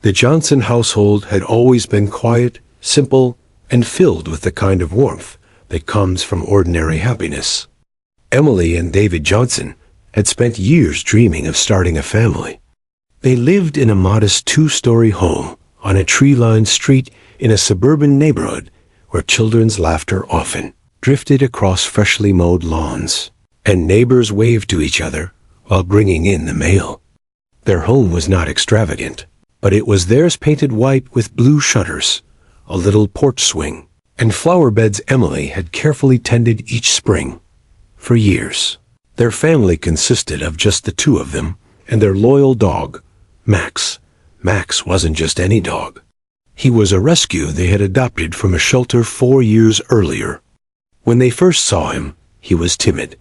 The Johnson household had always been quiet, simple, and filled with the kind of warmth that comes from ordinary happiness. Emily and David Johnson had spent years dreaming of starting a family. They lived in a modest two-story home on a tree-lined street in a suburban neighborhood where children's laughter often drifted across freshly mowed lawns, and neighbors waved to each other while bringing in the mail. Their home was not extravagant, but it was theirs, painted white with blue shutters, a little porch swing, and flower beds Emily had carefully tended each spring. For years, their family consisted of just the two of them and their loyal dog, Max. Max wasn't just any dog. He was a rescue they had adopted from a shelter 4 years earlier. When they first saw him, he was timid,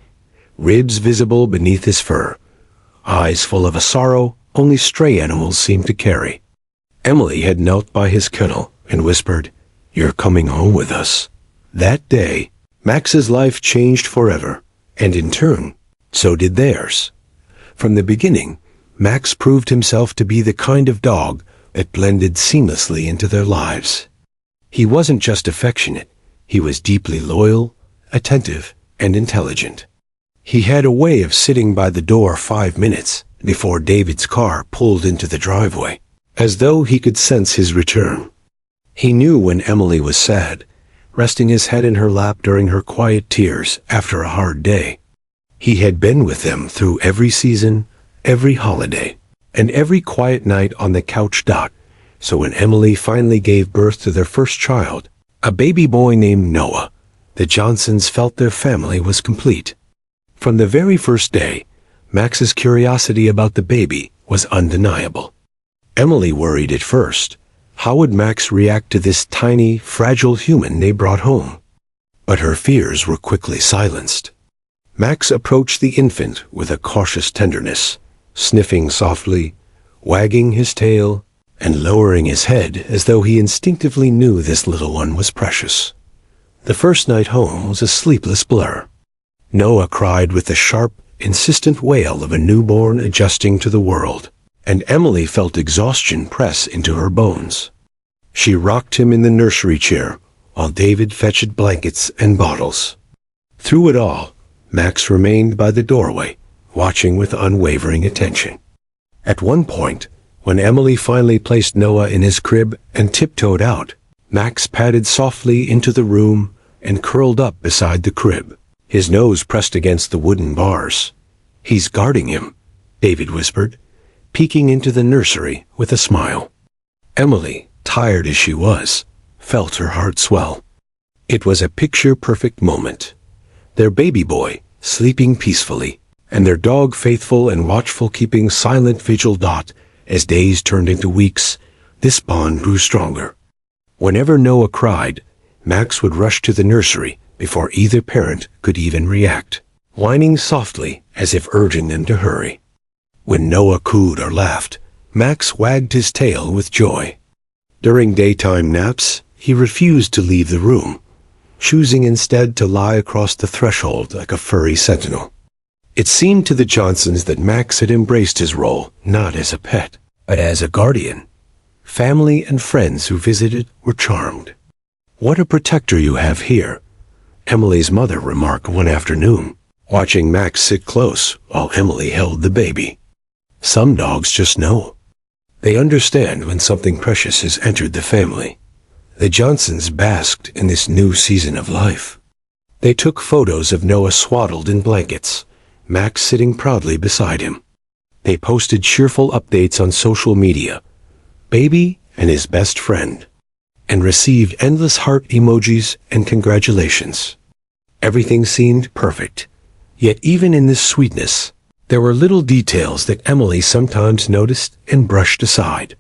ribs visible beneath his fur, eyes full of a sorrow only stray animals seemed to carry. Emily had knelt by his kennel and whispered, "You're coming home with us." That day, Max's life changed forever, and in turn, so did theirs. From the beginning, Max proved himself to be the kind of dog that blended seamlessly into their lives. He wasn't just affectionate, he was deeply loyal, attentive, and intelligent. He had a way of sitting by the door 5 minutes before David's car pulled into the driveway, as though he could sense his return. He knew when Emily was sad, resting his head in her lap during her quiet tears after a hard day. He had been with them through every season, every holiday, and every quiet night on the couch. So when Emily finally gave birth to their first child, a baby boy named Noah, the Johnsons felt their family was complete. From the very first day, Max's curiosity about the baby was undeniable. Emily worried at first. How would Max react to this tiny, fragile human they brought home? But her fears were quickly silenced. Max approached the infant with a cautious tenderness, sniffing softly, wagging his tail, and lowering his head as though he instinctively knew this little one was precious. The first night home was a sleepless blur. Noah cried with the sharp, insistent wail of a newborn adjusting to the world, and Emily felt exhaustion press into her bones. She rocked him in the nursery chair while David fetched blankets and bottles. Through it all, Max remained by the doorway, watching with unwavering attention. At one point, when Emily finally placed Noah in his crib and tiptoed out, Max padded softly into the room and curled up beside the crib, his nose pressed against the wooden bars. "He's guarding him," David whispered, peeking into the nursery with a smile. Emily, tired as she was, felt her heart swell. It was a picture-perfect moment. Their baby boy, sleeping peacefully, and their dog faithful and watchful, keeping silent vigil. As days turned into weeks, this bond grew stronger. Whenever Noah cried, Max would rush to the nursery before either parent could even react, whining softly as if urging them to hurry. When Noah cooed or laughed, Max wagged his tail with joy. During daytime naps, he refused to leave the room, choosing instead to lie across the threshold like a furry sentinel. It seemed to the Johnsons that Max had embraced his role not as a pet, but as a guardian. Family and friends who visited were charmed. "What a protector you have here," Emily's mother remarked one afternoon, watching Max sit close while Emily held the baby. "Some dogs just know. They understand when something precious has entered the family." The Johnsons basked in this new season of life. They took photos of Noah swaddled in blankets, Max sitting proudly beside him. They posted cheerful updates on social media, baby and his best friend, and received endless heart emojis and congratulations. Everything seemed perfect, yet even in this sweetness, there were little details that Emily sometimes noticed and brushed aside.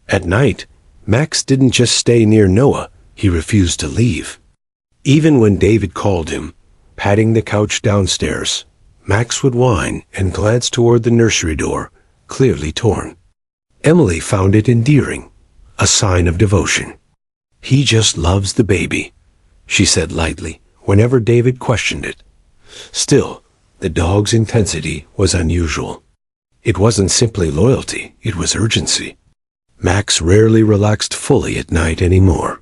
At night, Max didn't just stay near Noah, he refused to leave. Even when David called him, patting the couch downstairs, Max would whine and glance toward the nursery door, clearly torn. Emily found it endearing, a sign of devotion. "He just loves the baby," she said lightly, whenever David questioned it. Still, the dog's intensity was unusual. It wasn't simply loyalty, it was urgency. Max rarely relaxed fully at night anymore.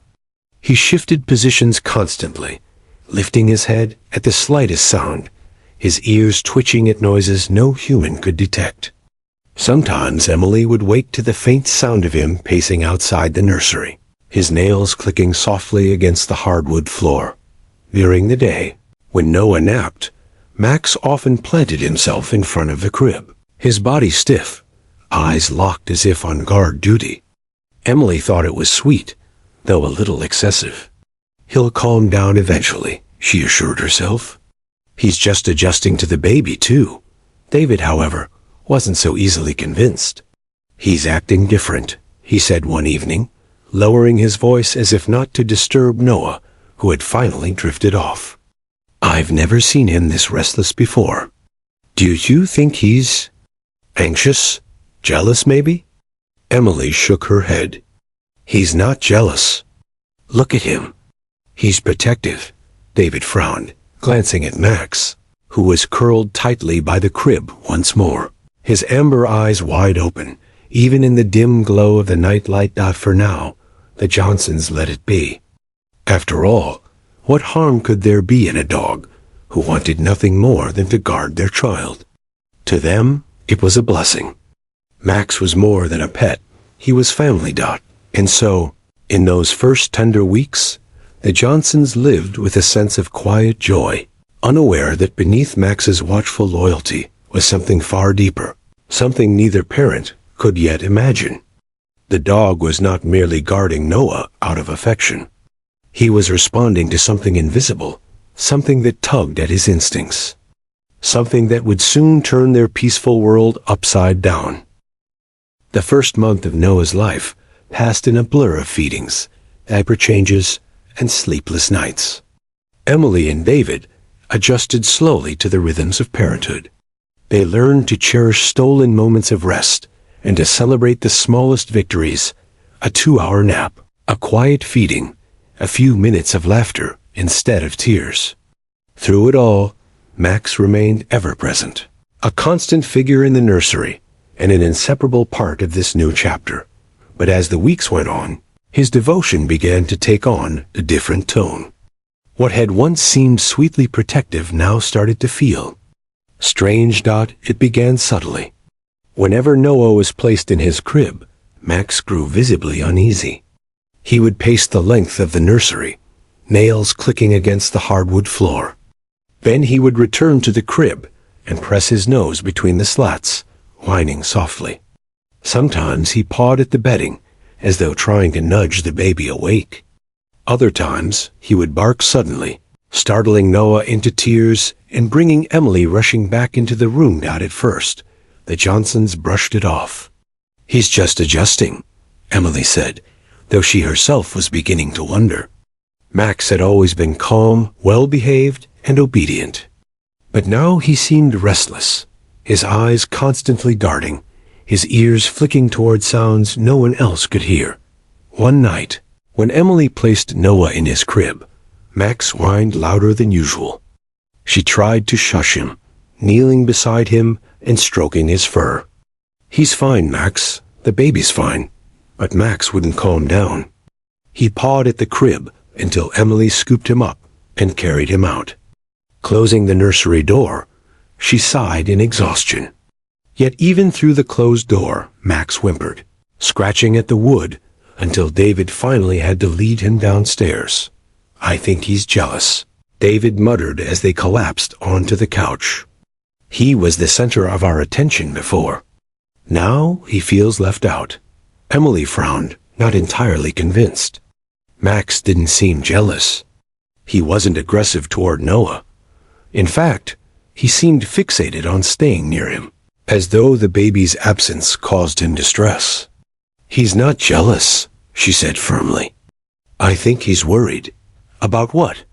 He shifted positions constantly, lifting his head at the slightest sound, his ears twitching at noises no human could detect. Sometimes Emily would wake to the faint sound of him pacing outside the nursery, his nails clicking softly against the hardwood floor. During the day, when Noah napped, Max often planted himself in front of the crib, his body stiff, eyes locked as if on guard duty. Emily thought it was sweet, though a little excessive. "He'll calm down eventually," she assured herself. "He's just adjusting to the baby, too." David, however, wasn't so easily convinced. "He's acting different," he said one evening, lowering his voice as if not to disturb Noah, who had finally drifted off. "I've never seen him this restless before. Do you think he's anxious? Jealous, maybe?" Emily shook her head. "He's not jealous. Look at him. He's protective." David frowned, glancing at Max, who was curled tightly by the crib once more, his amber eyes wide open, even in the dim glow of the nightlight. For now, the Johnsons let it be. After all, what harm could there be in a dog who wanted nothing more than to guard their child? To them, it was a blessing. Max was more than a pet. He was family. And so, in those first tender weeks, the Johnsons lived with a sense of quiet joy, unaware that beneath Max's watchful loyalty was something far deeper, something neither parent could yet imagine. The dog was not merely guarding Noah out of affection. He was responding to something invisible, something that tugged at his instincts, something that would soon turn their peaceful world upside down. The first month of Noah's life passed in a blur of feedings, diaper changes, and sleepless nights. Emily and David adjusted slowly to the rhythms of parenthood. They learned to cherish stolen moments of rest and to celebrate the smallest victories, a 2-hour nap, a quiet feeding, a few minutes of laughter instead of tears. Through it all, Max remained ever present, a constant figure in the nursery and an inseparable part of this new chapter. But as the weeks went on, his devotion began to take on a different tone. What had once seemed sweetly protective now started to feel strange. It began subtly. Whenever Noah was placed in his crib, Max grew visibly uneasy. He would pace the length of the nursery, nails clicking against the hardwood floor. Then he would return to the crib and press his nose between the slats, whining softly. Sometimes he pawed at the bedding, as though trying to nudge the baby awake. Other times he would bark suddenly, startling Noah into tears and bringing Emily rushing back into the room. At first, the Johnsons brushed it off. "He's just adjusting," Emily said, though she herself was beginning to wonder. Max had always been calm, well-behaved, and obedient. But now he seemed restless, his eyes constantly darting, his ears flicking toward sounds no one else could hear. One night, when Emily placed Noah in his crib, Max whined louder than usual. She tried to shush him, kneeling beside him and stroking his fur. "He's fine, Max. The baby's fine." But Max wouldn't calm down. He pawed at the crib until Emily scooped him up and carried him out. Closing the nursery door, she sighed in exhaustion. Yet even through the closed door, Max whimpered, scratching at the wood until David finally had to lead him downstairs. "I think he's jealous," David muttered as they collapsed onto the couch. "He was the center of our attention before. Now he feels left out." Emily frowned, not entirely convinced. Max didn't seem jealous. He wasn't aggressive toward Noah. In fact, he seemed fixated on staying near him, as though the baby's absence caused him distress. "He's not jealous," she said firmly. "I think he's worried." "About what?"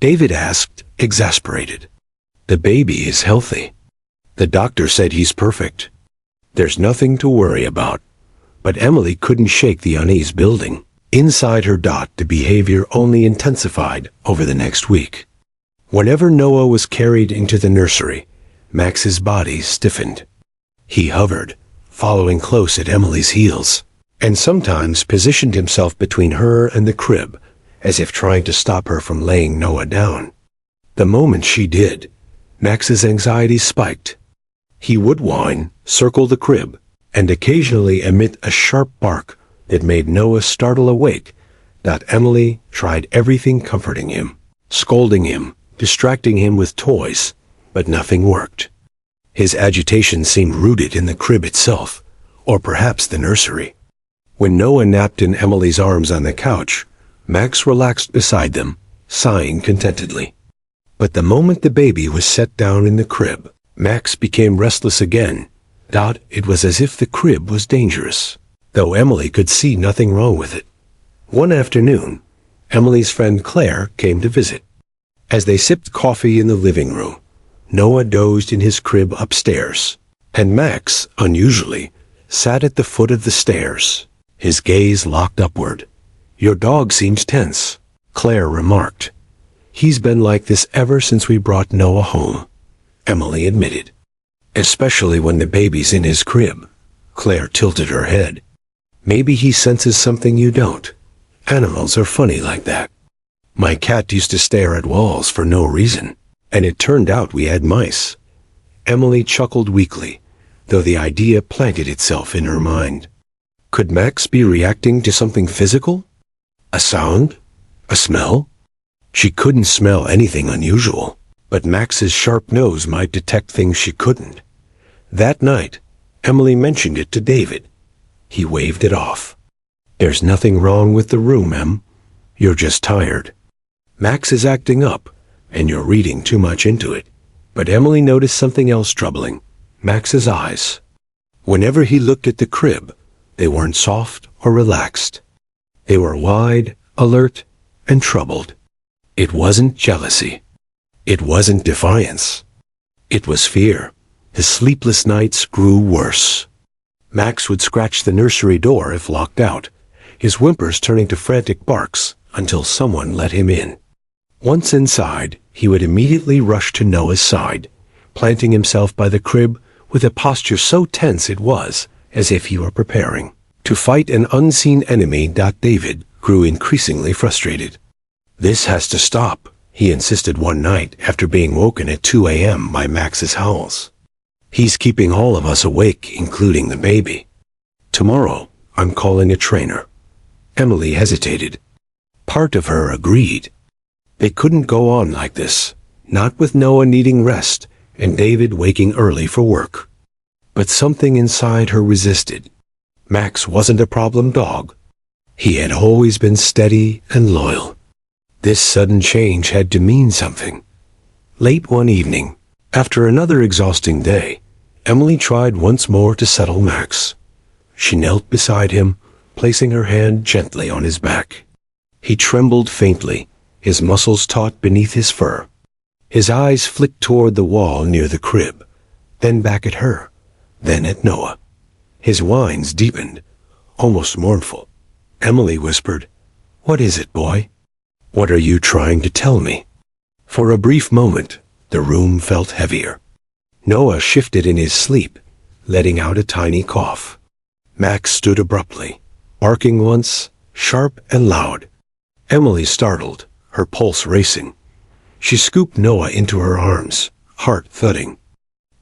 David asked, exasperated. "The baby is healthy. The doctor said he's perfect. There's nothing to worry about." But Emily couldn't shake the unease building. Inside her, the behavior only intensified over the next week. Whenever Noah was carried into the nursery, Max's body stiffened. He hovered, following close at Emily's heels. and sometimes positioned himself between her and the crib, as if trying to stop her from laying Noah down. The moment she did, Max's anxiety spiked. He would whine, circle the crib, and occasionally emit a sharp bark that made Noah startle awake. Emily tried everything comforting him, scolding him, distracting him with toys, but nothing worked. His agitation seemed rooted in the crib itself, or perhaps the nursery. When Noah napped in Emily's arms on the couch, Max relaxed beside them, sighing contentedly. But the moment the baby was set down in the crib, Max became restless again. It was as if the crib was dangerous, though Emily could see nothing wrong with it. One afternoon, Emily's friend Claire came to visit. As they sipped coffee in the living room, Noah dozed in his crib upstairs, and Max, unusually, sat at the foot of the stairs, his gaze locked upward. "Your dog seems tense," Claire remarked. "He's been like this ever since we brought Noah home," Emily admitted. "Especially when the baby's in his crib." Claire tilted her head. "Maybe he senses something you don't. Animals are funny like that. My cat used to stare at walls for no reason, and it turned out we had mice." Emily chuckled weakly, though the idea planted itself in her mind. Could Max be reacting to something physical? A sound? A smell? She couldn't smell anything unusual, but Max's sharp nose might detect things she couldn't. That night, Emily mentioned it to David. He waved it off. "There's nothing wrong with the room, Em. You're just tired. Max is acting up, and you're reading too much into it." But Emily noticed something else troubling: Max's eyes. Whenever he looked at the crib, they weren't soft or relaxed. They were wide, alert, and troubled. It wasn't jealousy. It wasn't defiance. It was fear. His sleepless nights grew worse. Max would scratch the nursery door if locked out, his whimpers turning to frantic barks until someone let him in. Once inside, he would immediately rush to Noah's side, planting himself by the crib with a posture so tense it was as if he were preparing to fight an unseen enemy. David grew increasingly frustrated. "This has to stop," he insisted one night after being woken at 2 a.m. by Max's howls. "He's keeping all of us awake, including the baby. Tomorrow, I'm calling a trainer." Emily hesitated. Part of her agreed. They couldn't go on like this, not with Noah needing rest and David waking early for work. But something inside her resisted. Max wasn't a problem dog. He had always been steady and loyal. This sudden change had to mean something. Late one evening, after another exhausting day, Emily tried once more to settle Max. She knelt beside him, placing her hand gently on his back. He trembled faintly, his muscles taut beneath his fur. His eyes flicked toward the wall near the crib, then back at her, then at Noah. His whines deepened, almost mournful. Emily whispered, "What is it, boy? What are you trying to tell me?" For a brief moment, the room felt heavier. Noah shifted in his sleep, letting out a tiny cough. Max stood abruptly, barking once, sharp and loud. Emily startled, her pulse racing. She scooped Noah into her arms, heart thudding.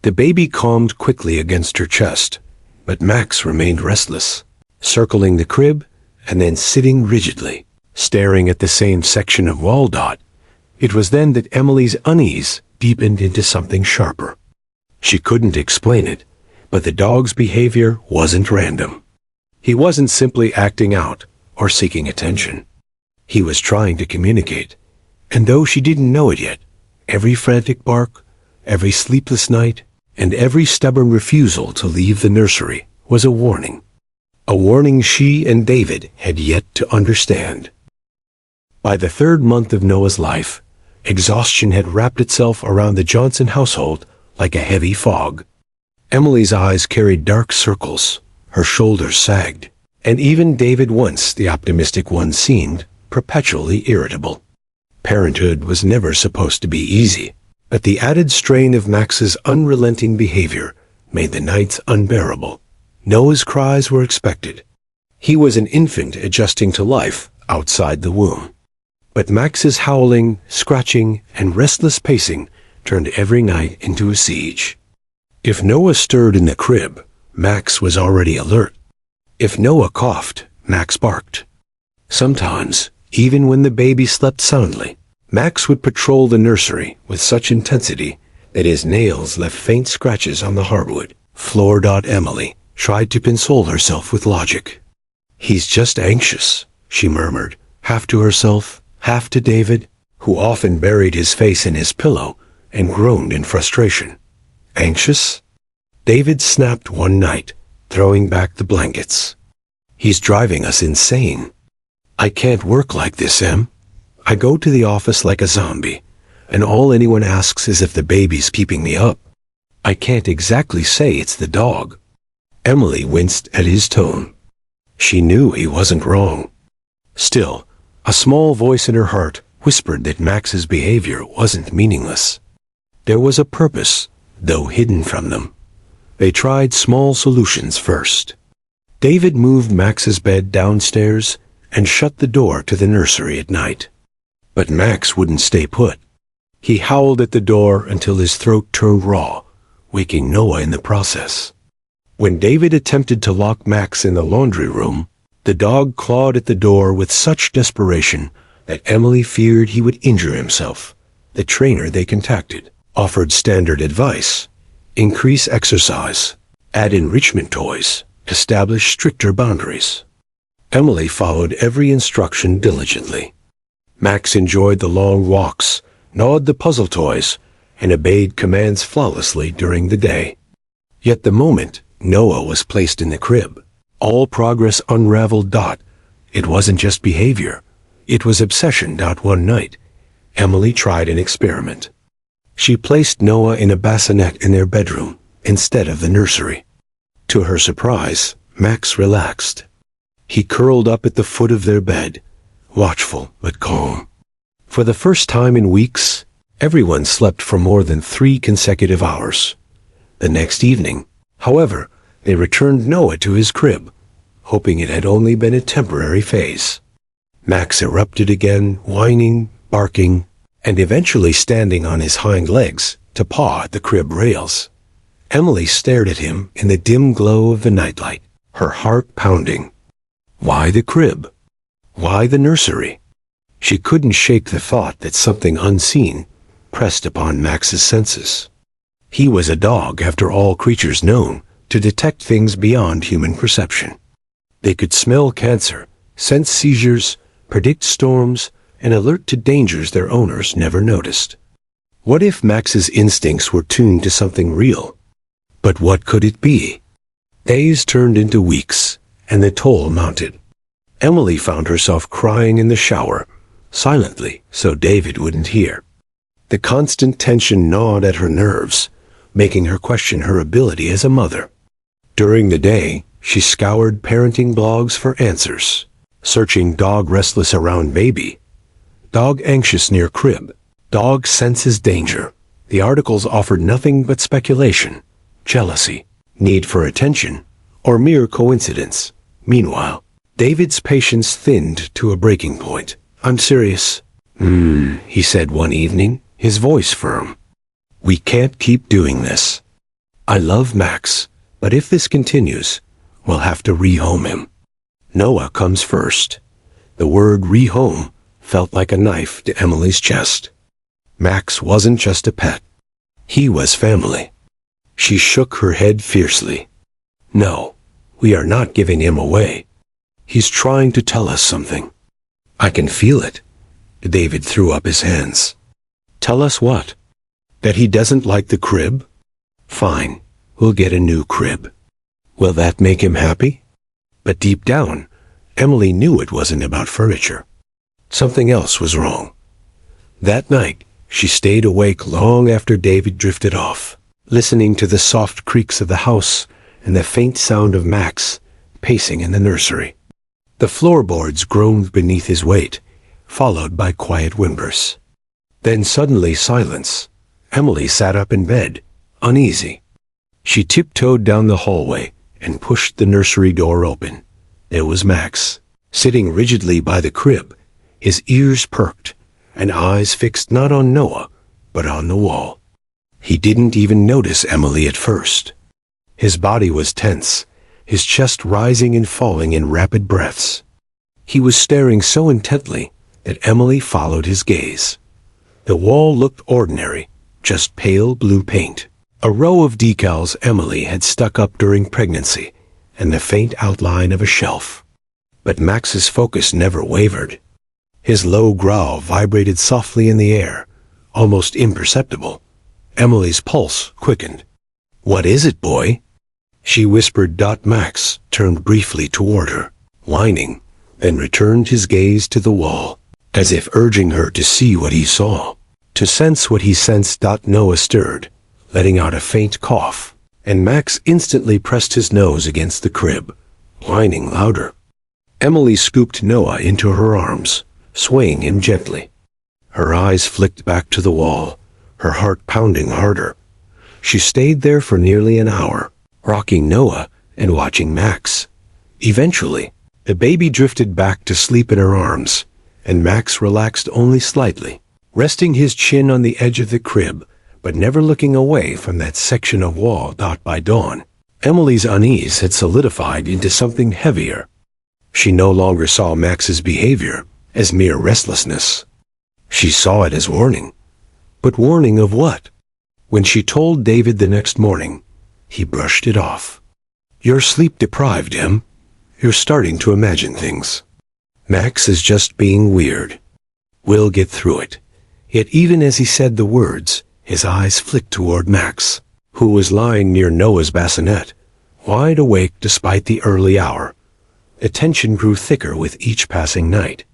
The baby calmed quickly against her chest, but Max remained restless, circling the crib and then sitting rigidly, staring at the same section of wall. It was then that Emily's unease deepened into something sharper. She couldn't explain it, but the dog's behavior wasn't random. He wasn't simply acting out or seeking attention. He was trying to communicate, and though she didn't know it yet, every frantic bark, every sleepless night, and every stubborn refusal to leave the nursery was a warning. A warning she and David had yet to understand. By the 3rd month of Noah's life, exhaustion had wrapped itself around the Johnson household like a heavy fog. Emily's eyes carried dark circles, her shoulders sagged, and even David, once the optimistic one, seemed perpetually irritable. Parenthood was never supposed to be easy, but the added strain of Max's unrelenting behavior made the nights unbearable. Noah's cries were expected. He was an infant adjusting to life outside the womb. But Max's howling, scratching, and restless pacing turned every night into a siege. If Noah stirred in the crib, Max was already alert. If Noah coughed, Max barked. Sometimes, even when the baby slept soundly, Max would patrol the nursery with such intensity that his nails left faint scratches on the hardwood floor. Emily tried to console herself with logic. "He's just anxious," she murmured, half to herself, half to David, who often buried his face in his pillow and groaned in frustration. "Anxious?" David snapped one night, throwing back the blankets. "He's driving us insane. I can't work like this, Em. I go to the office like a zombie, and all anyone asks is if the baby's keeping me up. I can't exactly say it's the dog." Emily winced at his tone. She knew he wasn't wrong. Still, a small voice in her heart whispered that Max's behavior wasn't meaningless. There was a purpose, though hidden from them. They tried small solutions first. David moved Max's bed downstairs and shut the door to the nursery at night. But Max wouldn't stay put. He howled at the door until his throat turned raw, waking Noah in the process. When David attempted to lock Max in the laundry room, the dog clawed at the door with such desperation that Emily feared he would injure himself. The trainer they contacted offered standard advice: increase exercise, add enrichment toys, establish stricter boundaries. Emily followed every instruction diligently. Max enjoyed the long walks, gnawed the puzzle toys, and obeyed commands flawlessly during the day. Yet the moment Noah was placed in the crib, all progress unraveled. It wasn't just behavior, it was obsession. One night, Emily tried an experiment. She placed Noah in a bassinet in their bedroom instead of the nursery. To her surprise, Max relaxed. He curled up at the foot of their bed, watchful but calm. For the first time in weeks, everyone slept for more than 3 consecutive hours. The next evening, however, they returned Noah to his crib, hoping it had only been a temporary phase. Max erupted again, whining, barking, and eventually standing on his hind legs to paw at the crib rails. Emily stared at him in the dim glow of the nightlight, her heart pounding. Why the crib? Why the nursery? She couldn't shake the thought that something unseen pressed upon Max's senses. He was a dog, after all, creatures known to detect things beyond human perception. They could smell cancer, sense seizures, predict storms, and alert to dangers their owners never noticed. What if Max's instincts were tuned to something real? But what could it be? Days turned into weeks, and the toll mounted. Emily found herself crying in the shower, silently so David wouldn't hear. The constant tension gnawed at her nerves, making her question her ability as a mother. During the day, she scoured parenting blogs for answers, searching dog restless around baby, dog anxious near crib, dog senses danger. The articles offered nothing but speculation, jealousy, need for attention, or mere coincidence. Meanwhile, David's patience thinned to a breaking point. "I'm serious," he said one evening, his voice firm. "We can't keep doing this. I love Max, but if this continues, we'll have to rehome him. Noah comes first." The word rehome felt like a knife to Emily's chest. Max wasn't just a pet. He was family. She shook her head fiercely. "No, we are not giving him away. He's trying to tell us something. I can feel it." David threw up his hands. "Tell us what? That he doesn't like the crib? Fine, we'll get a new crib. Will that make him happy?" But deep down, Emily knew it wasn't about furniture. Something else was wrong. That night, she stayed awake long after David drifted off, listening to the soft creaks of the house and the faint sound of Max pacing in the nursery. The floorboards groaned beneath his weight, followed by quiet whimpers. Then suddenly silence. Emily sat up in bed, uneasy. She tiptoed down the hallway and pushed the nursery door open. There was Max, sitting rigidly by the crib, his ears perked, and eyes fixed not on Noah, but on the wall. He didn't even notice Emily at first. His body was tense, his chest rising and falling in rapid breaths. He was staring so intently that Emily followed his gaze. The wall looked ordinary, just pale blue paint. A row of decals Emily had stuck up during pregnancy, and the faint outline of a shelf. But Max's focus never wavered. His low growl vibrated softly in the air, almost imperceptible. Emily's pulse quickened. "What is it, boy?" she whispered. Max turned briefly toward her, whining, then returned his gaze to the wall, as if urging her to see what he saw, to sense what he sensed. Noah stirred, letting out a faint cough, and Max instantly pressed his nose against the crib, whining louder. Emily scooped Noah into her arms, swaying him gently. Her eyes flicked back to the wall, her heart pounding harder. She stayed there for nearly an hour, rocking Noah and watching Max. Eventually, the baby drifted back to sleep in her arms, and Max relaxed only slightly, resting his chin on the edge of the crib, but never looking away from that section of wall. By dawn, Emily's unease had solidified into something heavier. She no longer saw Max's behavior as mere restlessness. She saw it as warning. But warning of what? When she told David the next morning, he brushed it off. "You're sleep-deprived, Em. You're starting to imagine things. Max is just being weird. We'll get through it." Yet even as he said the words, his eyes flicked toward Max, who was lying near Noah's bassinet, wide awake despite the early hour. The tension grew thicker with each passing night.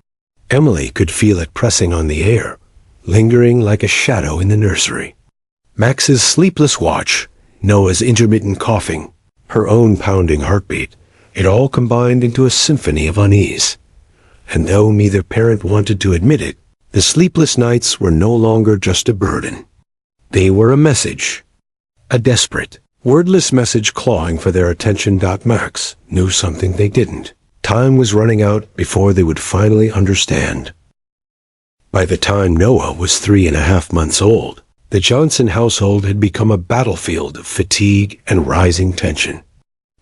Emily could feel it pressing on the air, lingering like a shadow in the nursery. Max's sleepless watch, Noah's intermittent coughing, her own pounding heartbeat, it all combined into a symphony of unease. And though neither parent wanted to admit it, the sleepless nights were no longer just a burden. They were a message. A desperate, wordless message clawing for their attention. Max knew something they didn't. Time was running out before they would finally understand. By the time Noah was 3.5 months old, the Johnson household had become a battlefield of fatigue and rising tension.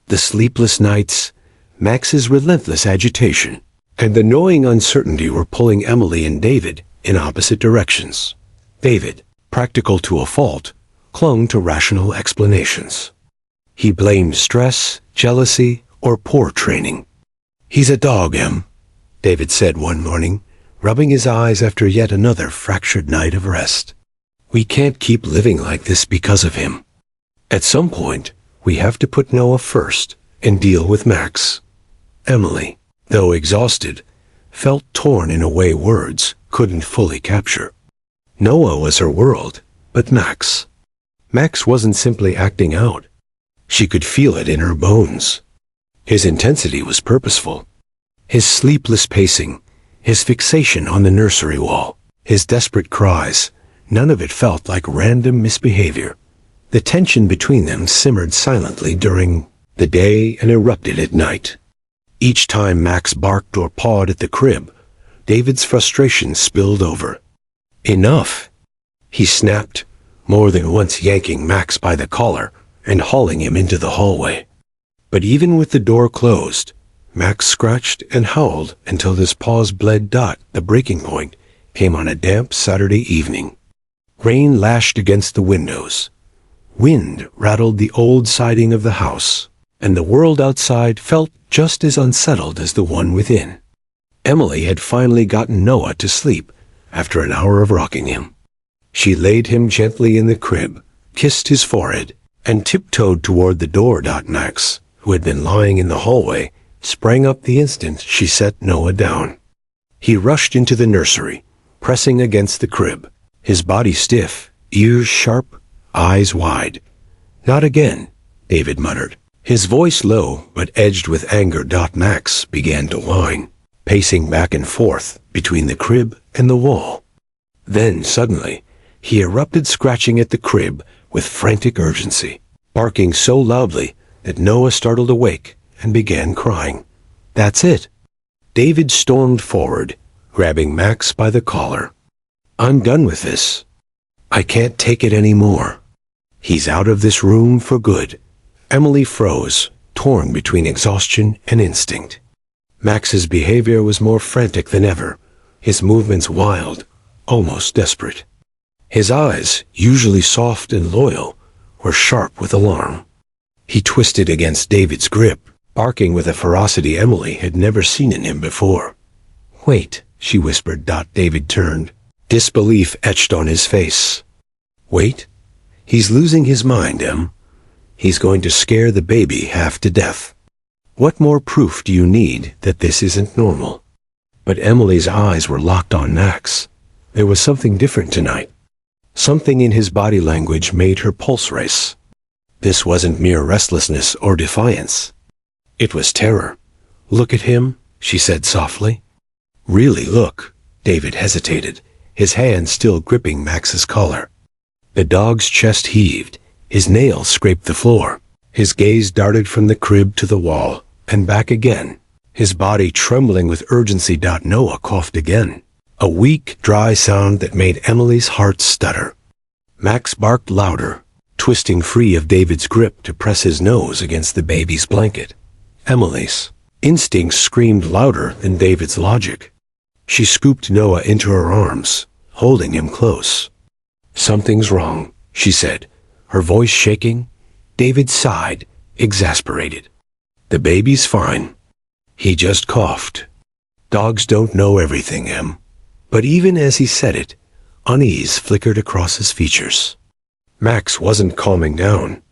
The sleepless nights, Max's relentless agitation, and the gnawing uncertainty were pulling Emily and David in opposite directions. David, practical to a fault, clung to rational explanations. He blamed stress, jealousy, or poor training. "He's a dog, Em," David said one morning, rubbing his eyes after yet another fractured night of rest. "We can't keep living like this because of him. At some point, we have to put Noah first and deal with Max." Emily, though exhausted, felt torn in a way words couldn't fully capture. Noah was her world, but Max wasn't simply acting out. She could feel it in her bones. His intensity was purposeful. His sleepless pacing, his fixation on the nursery wall, his desperate cries, none of it felt like random misbehavior. The tension between them simmered silently during the day and erupted at night. Each time Max barked or pawed at the crib, David's frustration spilled over. "Enough!" he snapped, more than once yanking Max by the collar and hauling him into the hallway. But even with the door closed, Max scratched and howled until his paws bled. The breaking point came on a damp Saturday evening. Rain lashed against the windows. Wind rattled the old siding of the house, and the world outside felt just as unsettled as the one within. Emily had finally gotten Noah to sleep after an hour of rocking him. She laid him gently in the crib, kissed his forehead, and tiptoed toward the door. Max, who had been lying in the hallway, sprang up the instant she set Noah down. He rushed into the nursery, pressing against the crib, his body stiff, ears sharp, eyes wide. "Not again," David muttered, his voice low but edged with anger. Max began to whine, pacing back and forth between the crib and the wall. Then, suddenly, he erupted, scratching at the crib with frantic urgency, barking so loudly that Noah startled awake and began crying. That's it. David stormed forward, grabbing Max by the collar. I'm done with this. I can't take it anymore. He's out of this room for good. Emily froze, torn between exhaustion and instinct. Max's behavior was more frantic than ever, his movements wild, almost desperate. His eyes, usually soft and loyal, were sharp with alarm. He twisted against David's grip, barking with a ferocity Emily had never seen in him before. Wait, she whispered. David turned. Disbelief etched on his face. Wait? He's losing his mind, Em. He's going to scare the baby half to death. What more proof do you need that this isn't normal? But Emily's eyes were locked on Max. There was something different tonight. Something in his body language made her pulse race. This wasn't mere restlessness or defiance. It was terror. Look at him, she said softly. Really look. David hesitated, his hand still gripping Max's collar. The dog's chest heaved, his nails scraped the floor. His gaze darted from the crib to the wall, and back again, his body trembling with urgency. Noah coughed again, a weak, dry sound that made Emily's heart stutter. Max barked louder, twisting free of David's grip to press his nose against the baby's blanket. Emily's instincts screamed louder than David's logic. She scooped Noah into her arms, holding him close. Something's wrong, she said, her voice shaking. David sighed, exasperated. The baby's fine. He just coughed. Dogs don't know everything, Em. But even as he said it, unease flickered across his features. Max wasn't calming down.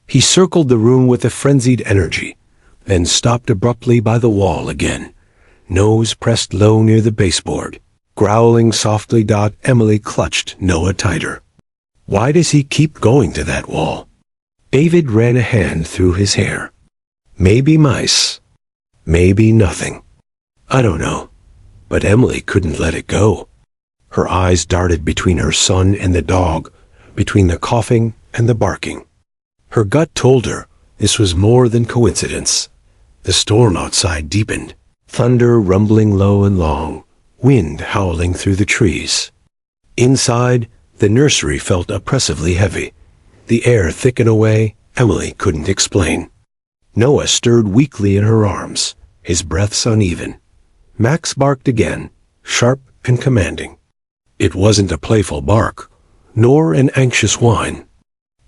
He circled the room with a frenzied energy, then stopped abruptly by the wall again, nose pressed low near the baseboard. Growling softly. Emily clutched Noah tighter. Why does he keep going to that wall? David ran a hand through his hair. Maybe mice. Maybe nothing. I don't know. But Emily couldn't let it go. Her eyes darted between her son and the dog, between the coughing and the barking. Her gut told her this was more than coincidence. The storm outside deepened, thunder rumbling low and long, wind howling through the trees. Inside, the nursery felt oppressively heavy. The air thick in a way Emily couldn't explain. Noah stirred weakly in her arms, his breaths uneven. Max barked again, sharp and commanding. It wasn't a playful bark, nor an anxious whine.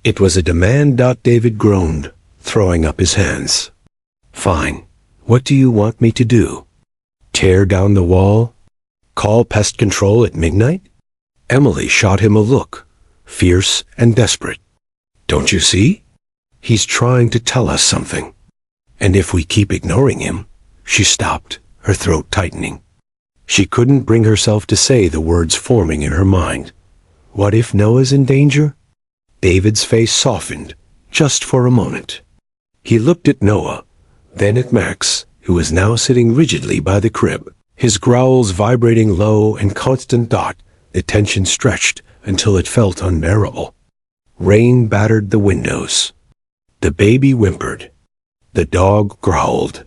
It was a demand. David groaned, throwing up his hands. Fine. What do you want me to do? Tear down the wall? Call pest control at midnight? Emily shot him a look, fierce and desperate. Don't you see? He's trying to tell us something. And if we keep ignoring him, she stopped, her throat tightening. She couldn't bring herself to say the words forming in her mind. What if Noah's in danger? David's face softened, just for a moment. He looked at Noah, then at Max, who was now sitting rigidly by the crib, his growls vibrating low and constant. The tension stretched until it felt unbearable. Rain battered the windows. The baby whimpered. The dog growled.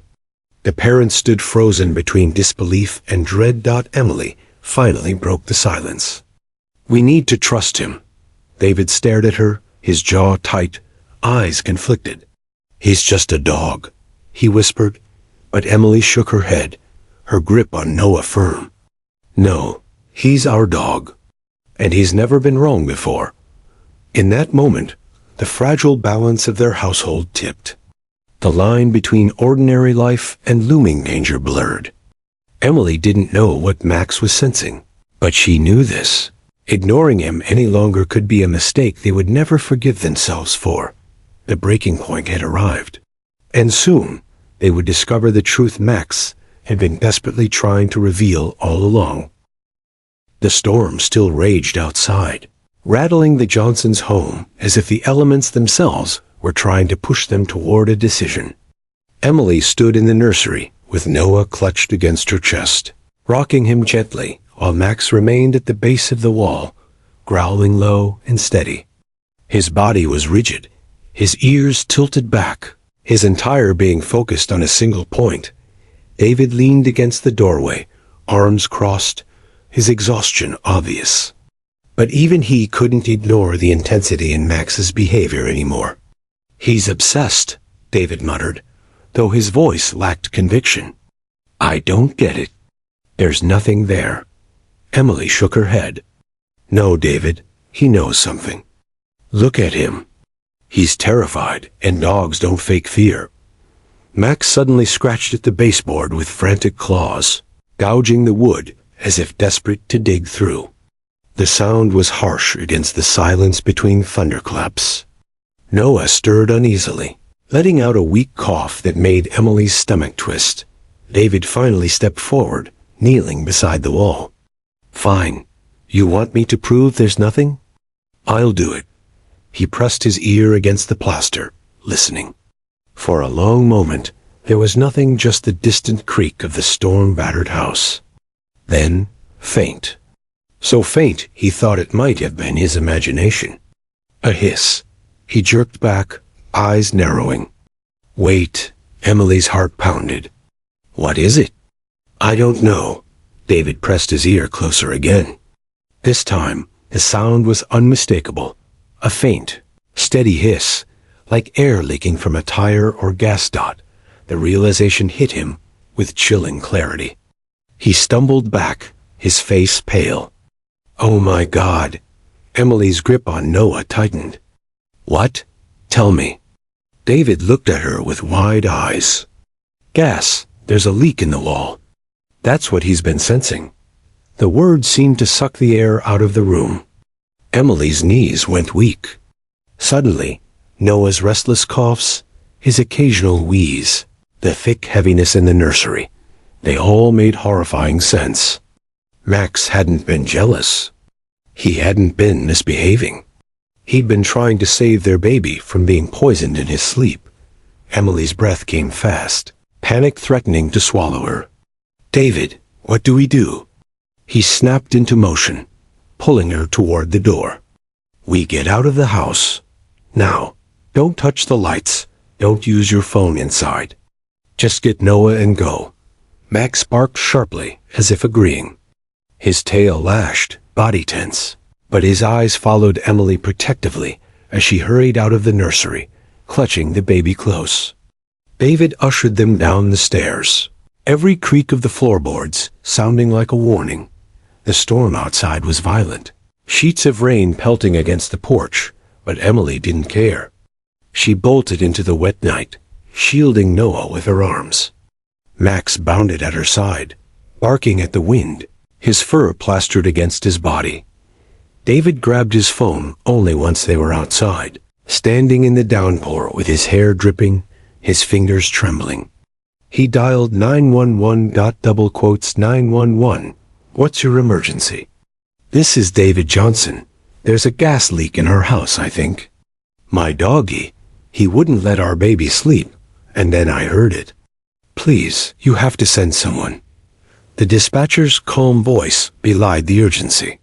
The parents stood frozen between disbelief and dread. Emily finally broke the silence. We need to trust him. David stared at her, his jaw tight, eyes conflicted. He's just a dog, he whispered, but Emily shook her head, her grip on Noah firm. No, he's our dog, and he's never been wrong before. In that moment, the fragile balance of their household tipped. The line between ordinary life and looming danger blurred. Emily didn't know what Max was sensing, but she knew this. Ignoring him any longer could be a mistake they would never forgive themselves for. The breaking point had arrived, and soon they would discover the truth Max had been desperately trying to reveal all along. The storm still raged outside, rattling the Johnsons' home as if the elements themselves were trying to push them toward a decision. Emily stood in the nursery with Noah clutched against her chest, rocking him gently while Max remained at the base of the wall, growling low and steady. His body was rigid, his ears tilted back, his entire being focused on a single point. David leaned against the doorway, arms crossed, his exhaustion obvious. But even he couldn't ignore the intensity in Max's behavior anymore. "He's obsessed," David muttered, though his voice lacked conviction. "I don't get it." "There's nothing there." Emily shook her head. "No, David, he knows something. Look at him. He's terrified, and dogs don't fake fear." Max suddenly scratched at the baseboard with frantic claws, gouging the wood as if desperate to dig through. The sound was harsh against the silence between thunderclaps. Noah stirred uneasily, letting out a weak cough that made Emily's stomach twist. David finally stepped forward, kneeling beside the wall. "Fine. You want me to prove there's nothing? I'll do it." He pressed his ear against the plaster, listening. For a long moment, there was nothing, just the distant creak of the storm-battered house. Then, faint. So faint he thought it might have been his imagination. A hiss. He jerked back, eyes narrowing. "Wait." Emily's heart pounded. "What is it?" "I don't know." David pressed his ear closer again. This time, the sound was unmistakable. A faint, steady hiss, like air leaking from a tire or gas dot. The realization hit him with chilling clarity. He stumbled back, his face pale. "Oh my God." Emily's grip on Noah tightened. "What? Tell me." David looked at her with wide eyes. "Gas. There's a leak in the wall." That's what he's been sensing. The words seemed to suck the air out of the room. Emily's knees went weak. Suddenly, Noah's restless coughs, his occasional wheeze, the thick heaviness in the nursery, they all made horrifying sense. Max hadn't been jealous. He hadn't been misbehaving. He'd been trying to save their baby from being poisoned in his sleep. Emily's breath came fast, panic threatening to swallow her. "David, what do we do?" He snapped into motion, pulling her toward the door. "We get out of the house. Now, don't touch the lights. Don't use your phone inside. Just get Noah and go." Max barked sharply, as if agreeing. His tail lashed, body tense, but his eyes followed Emily protectively as she hurried out of the nursery, clutching the baby close. David ushered them down the stairs, every creak of the floorboards sounding like a warning. The storm outside was violent, sheets of rain pelting against the porch, but Emily didn't care. She bolted into the wet night, shielding Noah with her arms. Max bounded at her side, barking at the wind, his fur plastered against his body. David grabbed his phone only once they were outside, standing in the downpour with his hair dripping, his fingers trembling. He dialed 911. 911. "What's your emergency?" "This is David Johnson. There's a gas leak in our house, I think. My doggy, he wouldn't let our baby sleep, and then I heard it. Please, you have to send someone." The dispatcher's calm voice belied the urgency.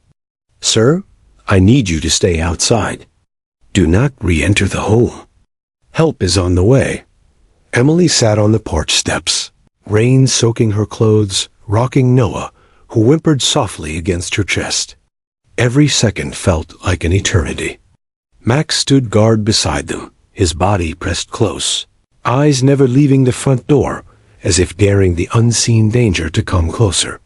"Sir, I need you to stay outside. Do not re-enter the home. Help is on the way." Emily sat on the porch steps, rain soaking her clothes, rocking Noah, who whimpered softly against her chest. Every second felt like an eternity. Max stood guard beside them, his body pressed close, eyes never leaving the front door, as if daring the unseen danger to come closer.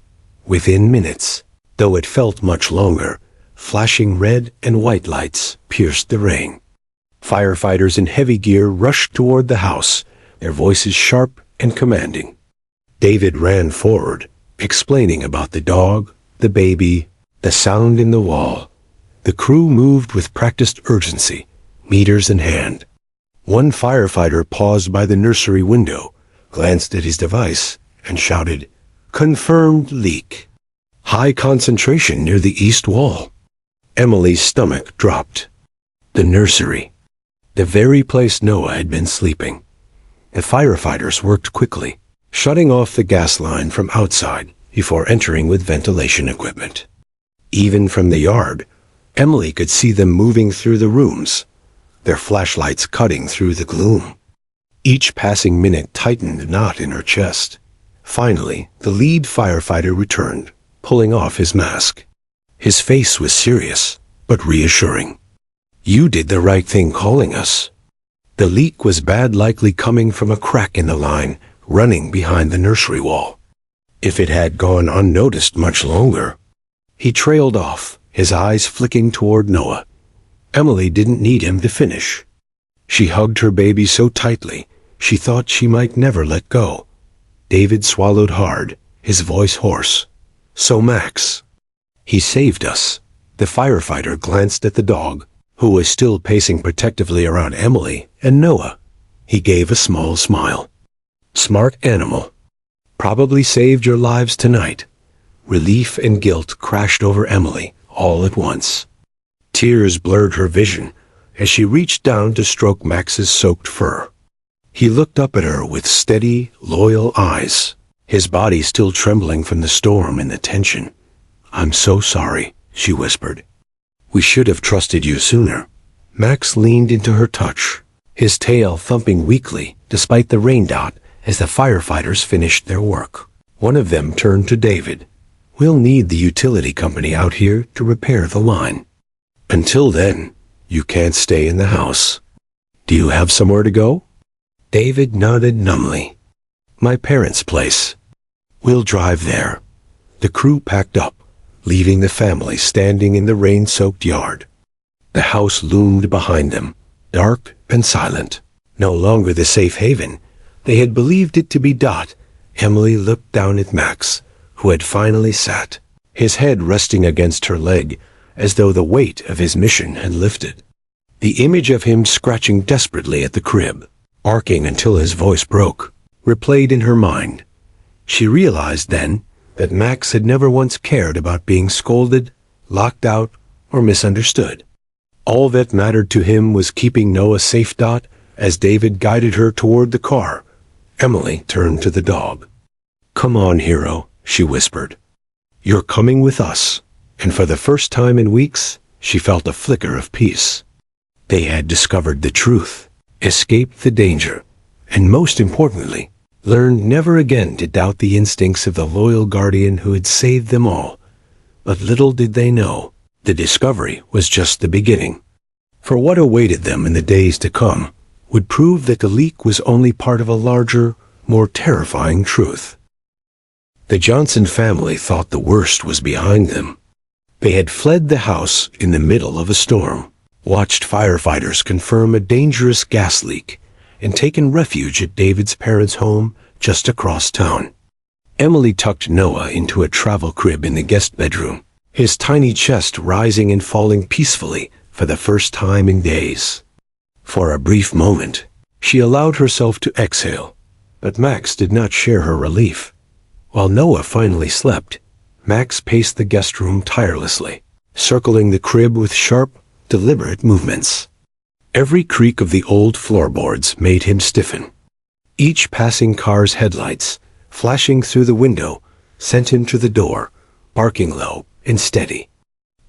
Within minutes, though it felt much longer, flashing red and white lights pierced the rain. Firefighters in heavy gear rushed toward the house, their voices sharp and commanding. David ran forward, explaining about the dog, the baby, the sound in the wall. The crew moved with practiced urgency, meters in hand. One firefighter paused by the nursery window, glanced at his device, and shouted, "Confirmed leak. High concentration near the east wall." Emily's stomach dropped. The nursery. The very place Noah had been sleeping. The firefighters worked quickly, shutting off the gas line from outside before entering with ventilation equipment. Even from the yard, Emily could see them moving through the rooms, their flashlights cutting through the gloom. Each passing minute tightened a knot in her chest. Finally, the lead firefighter returned, pulling off his mask. His face was serious, but reassuring. "You did the right thing calling us." The leak was bad, likely coming from a crack in the line running behind the nursery wall. If it had gone unnoticed much longer. He trailed off, his eyes flicking toward Noah. Emily didn't need him to finish. She hugged her baby so tightly, she thought she might never let go. David swallowed hard, his voice hoarse. "So Max, he saved us." The firefighter glanced at the dog, who was still pacing protectively around Emily and Noah. He gave a small smile. "Smart animal. Probably saved your lives tonight." Relief and guilt crashed over Emily all at once. Tears blurred her vision as she reached down to stroke Max's soaked fur. He looked up at her with steady, loyal eyes, his body still trembling from the storm and the tension. "I'm so sorry," she whispered. "We should have trusted you sooner." Max leaned into her touch, his tail thumping weakly despite the rain dot as the firefighters finished their work. One of them turned to David. "We'll need the utility company out here to repair the line. Until then, you can't stay in the house. Do you have somewhere to go?" David nodded numbly. "My parents' place. We'll drive there." The crew packed up, leaving the family standing in the rain-soaked yard. The house loomed behind them, dark and silent. No longer the safe haven they had believed it to be. Emily looked down at Max, who had finally sat, his head resting against her leg, as though the weight of his mission had lifted. The image of him scratching desperately at the crib, arcing until his voice broke, replayed in her mind. She realized then that Max had never once cared about being scolded, locked out, or misunderstood. All that mattered to him was keeping Noah safe. As David guided her toward the car, Emily turned to the dog. "Come on, hero," she whispered. "You're coming with us." And for the first time in weeks, she felt a flicker of peace. They had discovered the truth, escaped the danger, and most importantly, learned never again to doubt the instincts of the loyal guardian who had saved them all. But little did they know, the discovery was just the beginning. For what awaited them in the days to come would prove that the leak was only part of a larger, more terrifying truth. The Johnson family thought the worst was behind them. They had fled the house in the middle of a storm, watched firefighters confirm a dangerous gas leak, and taken refuge at David's parents' home just across town. Emily tucked Noah into a travel crib in the guest bedroom, his tiny chest rising and falling peacefully for the first time in days. For a brief moment, she allowed herself to exhale, but Max did not share her relief. While Noah finally slept, Max paced the guest room tirelessly, circling the crib with sharp, deliberate movements. Every creak of the old floorboards made him stiffen. Each passing car's headlights, flashing through the window, sent him to the door, barking low and steady.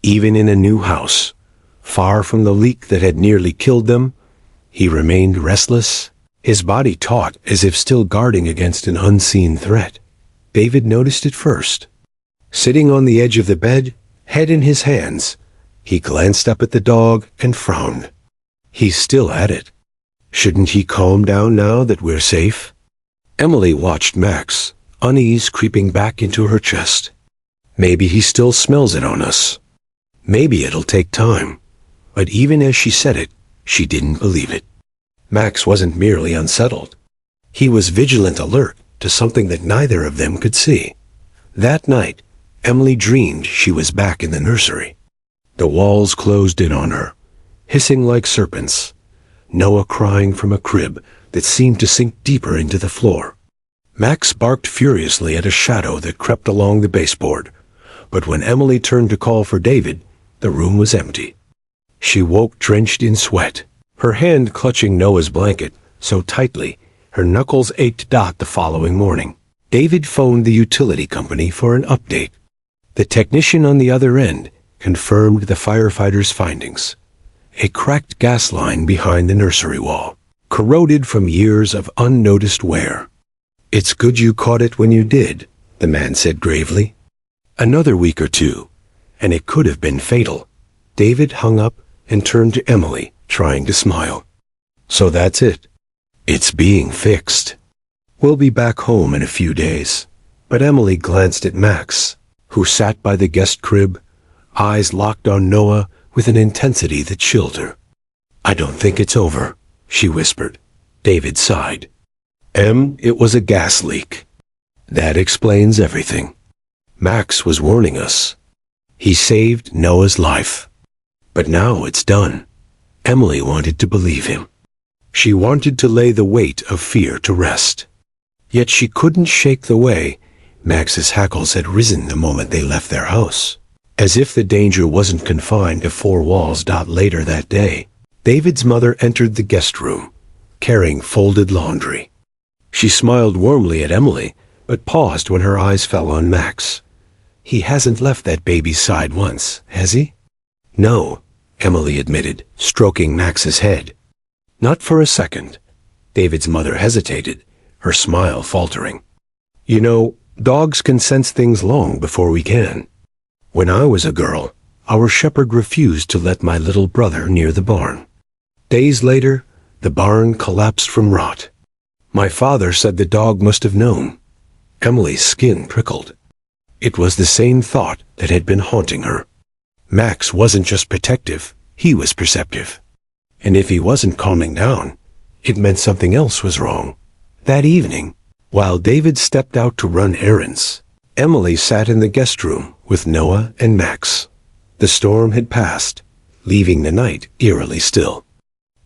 Even in a new house, far from the leak that had nearly killed them, he remained restless, his body taut as if still guarding against an unseen threat. David noticed it first. Sitting on the edge of the bed, head in his hands, he glanced up at the dog and frowned. He's still at it. Shouldn't he calm down now that we're safe? Emily watched Max, unease creeping back into her chest. Maybe he still smells it on us. Maybe it'll take time. But even as she said it, she didn't believe it. Max wasn't merely unsettled. He was vigilant alert to something that neither of them could see. That night, Emily dreamed she was back in the nursery. The walls closed in on her, hissing like serpents. Noah crying from a crib that seemed to sink deeper into the floor. Max barked furiously at a shadow that crept along the baseboard, but when Emily turned to call for David, the room was empty. She woke drenched in sweat, her hand clutching Noah's blanket so tightly her knuckles ached. The following morning, David phoned the utility company for an update. The technician on the other end confirmed the firefighters' findings. A cracked gas line behind the nursery wall, corroded from years of unnoticed wear. It's good you caught it when you did, the man said gravely. Another week or two, and it could have been fatal. David hung up and turned to Emily, trying to smile. So that's it. It's being fixed. We'll be back home in a few days. But Emily glanced at Max, who sat by the guest crib, eyes locked on Noah with an intensity that chilled her. I don't think it's over, she whispered. David sighed. It was a gas leak. That explains everything. Max was warning us. He saved Noah's life. But now it's done. Emily wanted to believe him. She wanted to lay the weight of fear to rest. Yet she couldn't shake the way Max's hackles had risen the moment they left their house. As if the danger wasn't confined to four walls. Later that day, David's mother entered the guest room, carrying folded laundry. She smiled warmly at Emily, but paused when her eyes fell on Max. He hasn't left that baby's side once, has he? No, Emily admitted, stroking Max's head. Not for a second. David's mother hesitated, her smile faltering. You know, dogs can sense things long before we can. When I was a girl, our shepherd refused to let my little brother near the barn. Days later, the barn collapsed from rot. My father said the dog must have known. Emily's skin prickled. It was the same thought that had been haunting her. Max wasn't just protective, he was perceptive. And if he wasn't calming down, it meant something else was wrong. That evening, while David stepped out to run errands, Emily sat in the guest room with Noah and Max. The storm had passed, leaving the night eerily still.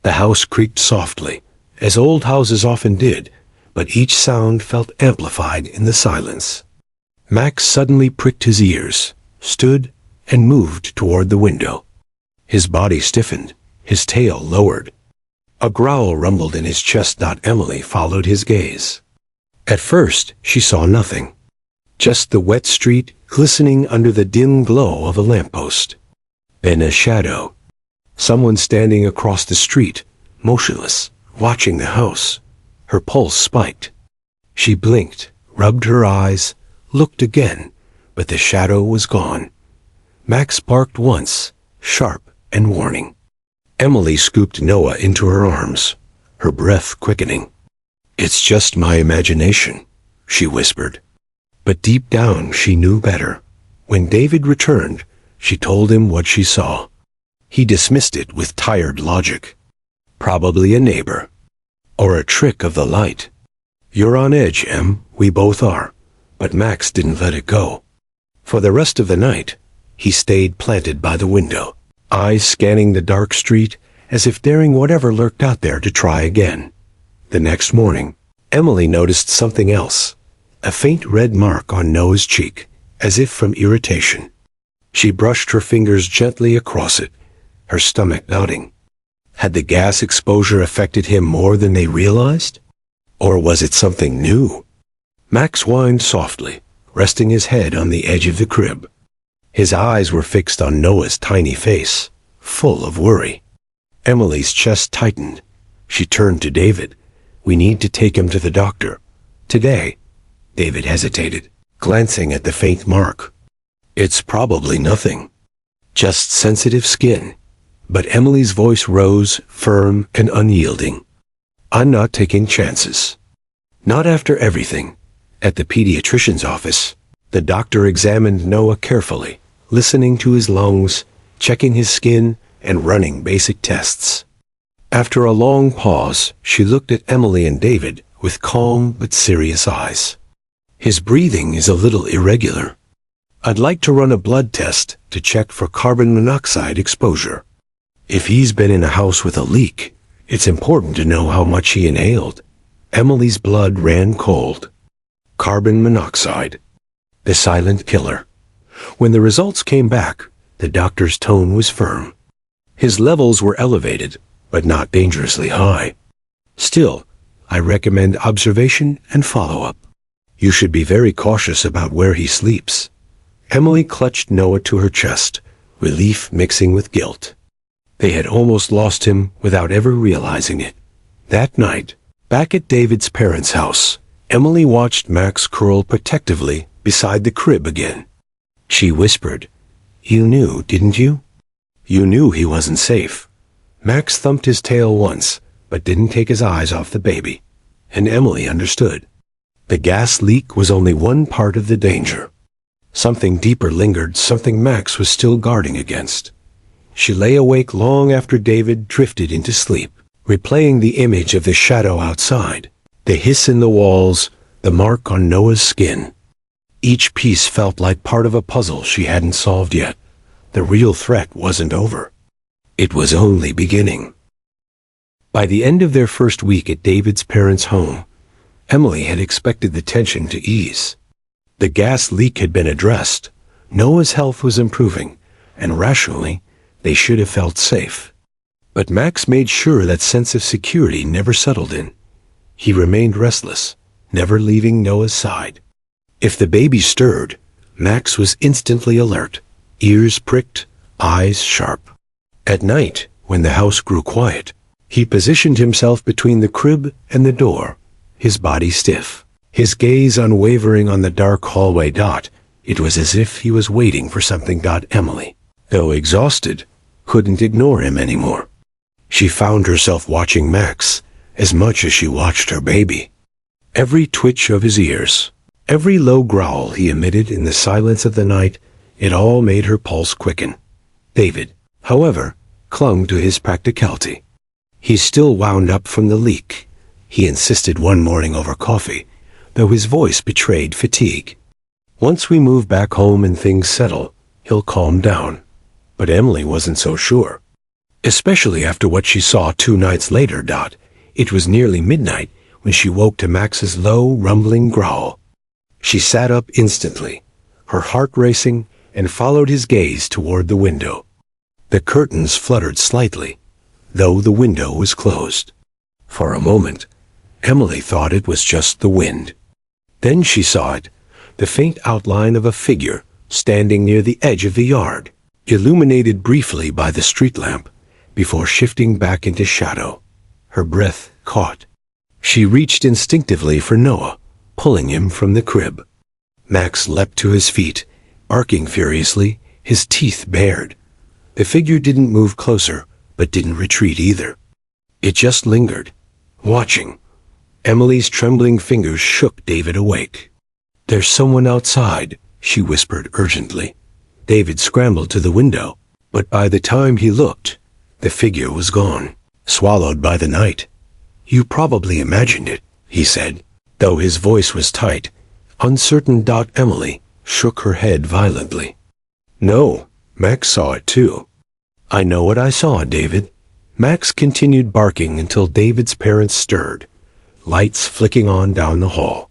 The house creaked softly, as old houses often did, but each sound felt amplified in the silence. Max suddenly pricked his ears, stood, and moved toward the window. His body stiffened, his tail lowered. A growl rumbled in his chest. Emily followed his gaze. At first, she saw nothing. Just the wet street glistening under the dim glow of a lamppost. Then a shadow. Someone standing across the street, motionless, watching the house. Her pulse spiked. She blinked, rubbed her eyes, looked again, but the shadow was gone. Max barked once, sharp and warning. Emily scooped Noah into her arms, her breath quickening. It's just my imagination, she whispered. But deep down she knew better. When David returned, she told him what she saw. He dismissed it with tired logic. Probably a neighbor. Or a trick of the light. You're on edge, Em, we both are. But Max didn't let it go. For the rest of the night, he stayed planted by the window, eyes scanning the dark street as if daring whatever lurked out there to try again. The next morning, Emily noticed something else. A faint red mark on Noah's cheek, as if from irritation. She brushed her fingers gently across it, her stomach nodding. Had the gas exposure affected him more than they realized? Or was it something new? Max whined softly, resting his head on the edge of the crib. His eyes were fixed on Noah's tiny face, full of worry. Emily's chest tightened. She turned to David. We need to take him to the doctor. Today. David hesitated, glancing at the faint mark. It's probably nothing. Just sensitive skin. But Emily's voice rose, firm and unyielding. I'm not taking chances. Not after everything. At the pediatrician's office, the doctor examined Noah carefully, listening to his lungs, checking his skin, and running basic tests. After a long pause, she looked at Emily and David with calm but serious eyes. His breathing is a little irregular. I'd like to run a blood test to check for carbon monoxide exposure. If he's been in a house with a leak, it's important to know how much he inhaled. Emily's blood ran cold. Carbon monoxide. The silent killer. When the results came back, the doctor's tone was firm. His levels were elevated, but not dangerously high. Still, I recommend observation and follow-up. You should be very cautious about where he sleeps. Emily clutched Noah to her chest, relief mixing with guilt. They had almost lost him without ever realizing it. That night, back at David's parents' house, Emily watched Max curl protectively beside the crib again. She whispered, "You knew, didn't you? You knew he wasn't safe." Max thumped his tail once, but didn't take his eyes off the baby, and Emily understood. The gas leak was only one part of the danger. Something deeper lingered, something Max was still guarding against. She lay awake long after David drifted into sleep, replaying the image of the shadow outside, the hiss in the walls, the mark on Noah's skin. Each piece felt like part of a puzzle she hadn't solved yet. The real threat wasn't over. It was only beginning. By the end of their first week at David's parents' home, Emily had expected the tension to ease. The gas leak had been addressed, Noah's health was improving, and rationally, they should have felt safe. But Max made sure that sense of security never settled in. He remained restless, never leaving Noah's side. If the baby stirred, Max was instantly alert, ears pricked, eyes sharp. At night, when the house grew quiet, he positioned himself between the crib and the door, his body stiff, his gaze unwavering on the dark hallway. It was as if he was waiting for something. Emily, though exhausted, couldn't ignore him anymore. She found herself watching Max as much as she watched her baby. Every twitch of his ears, every low growl he emitted in the silence of the night, it all made her pulse quicken. David, however, clung to his practicality. He still wound up from the leak. He insisted one morning over coffee, though his voice betrayed fatigue. Once we move back home and things settle, he'll calm down. But Emily wasn't so sure. Especially after what she saw 2 nights later. It was nearly midnight when she woke to Max's low, rumbling growl. She sat up instantly, her heart racing, and followed his gaze toward the window. The curtains fluttered slightly, though the window was closed. For a moment, Emily thought it was just the wind. Then she saw it, the faint outline of a figure standing near the edge of the yard, illuminated briefly by the street lamp, before shifting back into shadow. Her breath caught. She reached instinctively for Noah, pulling him from the crib. Max leapt to his feet, barking furiously, his teeth bared. The figure didn't move closer, but didn't retreat either. It just lingered, watching. Emily's trembling fingers shook David awake. "There's someone outside," she whispered urgently. David scrambled to the window, but by the time he looked, the figure was gone, swallowed by the night. "You probably imagined it," he said, though his voice was tight, uncertain. Emily shook her head violently. "No, Max saw it too." "I know what I saw, David." Max continued barking until David's parents stirred, lights flicking on down the hall.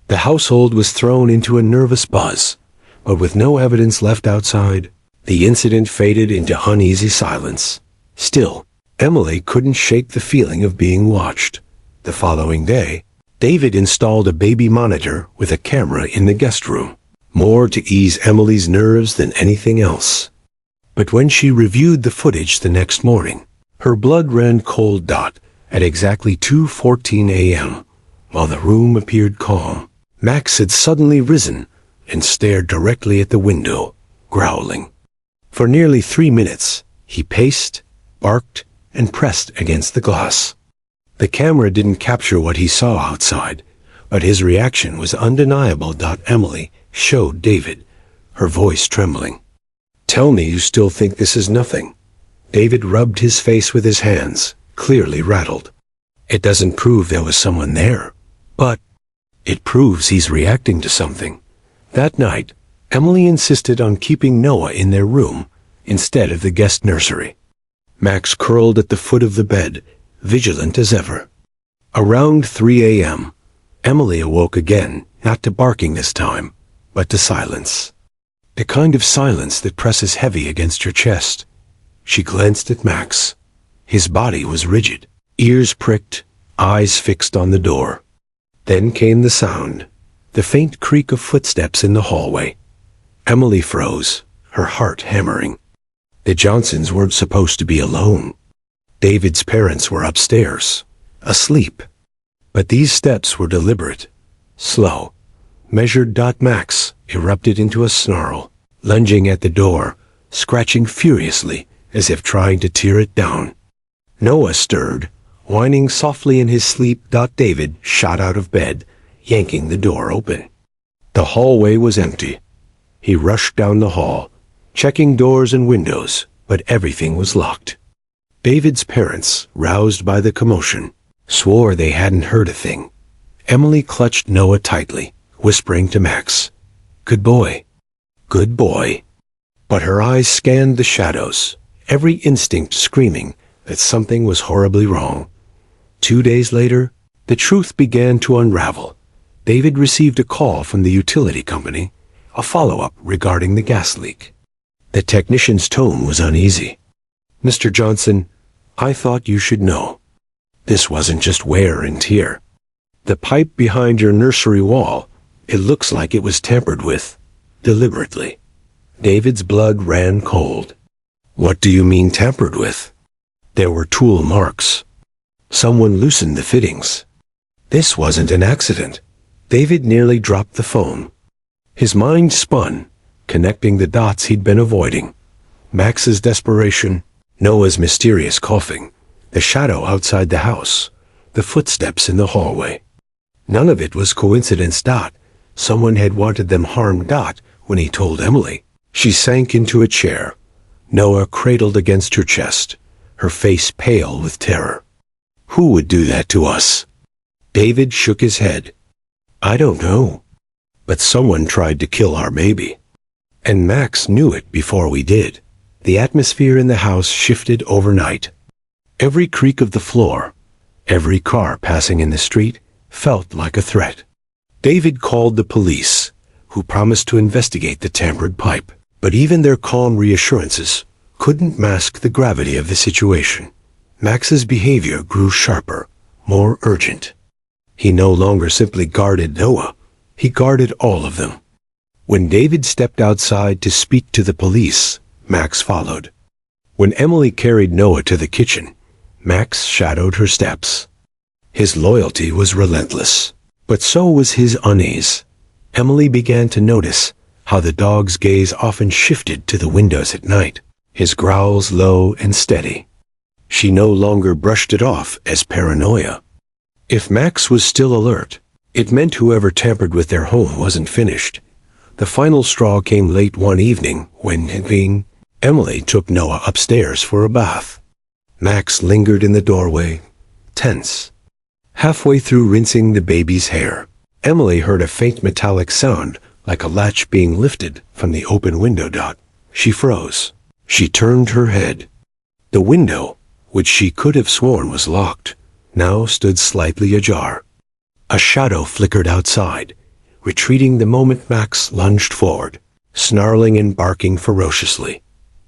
The household was thrown into a nervous buzz, but with no evidence left outside, the incident faded into uneasy silence. Still, Emily couldn't shake the feeling of being watched. The following day, David installed a baby monitor with a camera in the guest room, more to ease Emily's nerves than anything else. But when she reviewed the footage the next morning, her blood ran cold. At exactly 2:14 a.m., while the room appeared calm, Max had suddenly risen and stared directly at the window, growling. For nearly 3 minutes, he paced, barked, and pressed against the glass. The camera didn't capture what he saw outside, but his reaction was undeniable. Emily showed David, her voice trembling. "Tell me you still think this is nothing." David rubbed his face with his hands, clearly rattled. "It doesn't prove there was someone there, but it proves he's reacting to something." That night, Emily insisted on keeping Noah in their room instead of the guest nursery. Max curled at the foot of the bed, vigilant as ever. Around 3 a.m., Emily awoke again, not to barking this time, but to silence. The kind of silence that presses heavy against your chest. She glanced at Max. His body was rigid, ears pricked, eyes fixed on the door. Then came the sound, the faint creak of footsteps in the hallway. Emily froze, her heart hammering. The Johnsons weren't supposed to be alone. David's parents were upstairs, asleep. But these steps were deliberate, slow, measured. Max erupted into a snarl, lunging at the door, scratching furiously as if trying to tear it down. Noah stirred, whining softly in his sleep. David shot out of bed, yanking the door open. The hallway was empty. He rushed down the hall, checking doors and windows, but everything was locked. David's parents, roused by the commotion, swore they hadn't heard a thing. Emily clutched Noah tightly, whispering to Max, "Good boy. Good boy." But her eyes scanned the shadows, every instinct screaming that something was horribly wrong. 2 days later, the truth began to unravel. David received a call from the utility company, a follow-up regarding the gas leak. The technician's tone was uneasy. "Mr. Johnson, I thought you should know. This wasn't just wear and tear. The pipe behind your nursery wall, it looks like it was tampered with, deliberately." David's blood ran cold. "What do you mean tampered with?" "There were tool marks. Someone loosened the fittings. This wasn't an accident." David nearly dropped the phone. His mind spun, connecting the dots he'd been avoiding. Max's desperation, Noah's mysterious coughing, the shadow outside the house, the footsteps in the hallway. None of it was coincidence. Someone had wanted them harmed. When he told Emily, she sank into a chair, Noah cradled against her chest, her face pale with terror. "Who would do that to us?" David shook his head. "I don't know. But someone tried to kill our baby. And Max knew it before we did." The atmosphere in the house shifted overnight. Every creak of the floor, every car passing in the street, felt like a threat. David called the police, who promised to investigate the tampered pipe. But even their calm reassurances couldn't mask the gravity of the situation. Max's behavior grew sharper, more urgent. He no longer simply guarded Noah, he guarded all of them. When David stepped outside to speak to the police, Max followed. When Emily carried Noah to the kitchen, Max shadowed her steps. His loyalty was relentless, but so was his unease. Emily began to notice how the dog's gaze often shifted to the windows at night, his growls low and steady. She no longer brushed it off as paranoia. If Max was still alert, it meant whoever tampered with their home wasn't finished. The final straw came late one evening when, Emily took Noah upstairs for a bath. Max lingered in the doorway, tense. Halfway through rinsing the baby's hair, Emily heard a faint metallic sound like a latch being lifted from the open window. She froze. She turned her head. The window, which she could have sworn was locked, now stood slightly ajar. A shadow flickered outside, retreating the moment Max lunged forward, snarling and barking ferociously.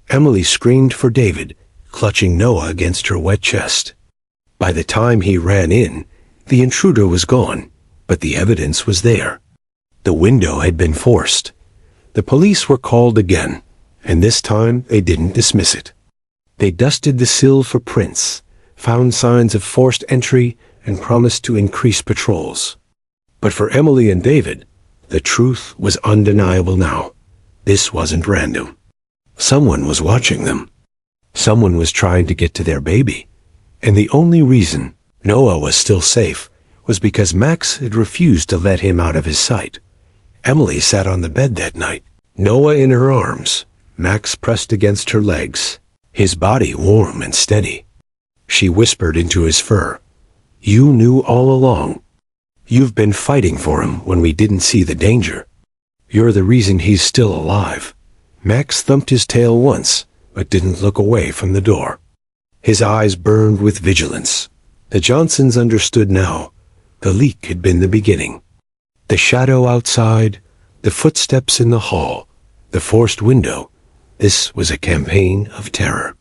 Emily screamed for David, clutching Noah against her wet chest. By the time he ran in, the intruder was gone, but the evidence was there. The window had been forced. The police were called again, and this time they didn't dismiss it. They dusted the sill for prints, found signs of forced entry, and promised to increase patrols. But for Emily and David, the truth was undeniable now. This wasn't random. Someone was watching them. Someone was trying to get to their baby. And the only reason Noah was still safe was because Max had refused to let him out of his sight. Emily sat on the bed that night, Noah in her arms, Max pressed against her legs, his body warm and steady. She whispered into his fur, "You knew all along. You've been fighting for him when we didn't see the danger. You're the reason he's still alive." Max thumped his tail once, but didn't look away from the door. His eyes burned with vigilance. The Johnsons understood now. The leak had been the beginning. The shadow outside, the footsteps in the hall, the forced window. This was a campaign of terror.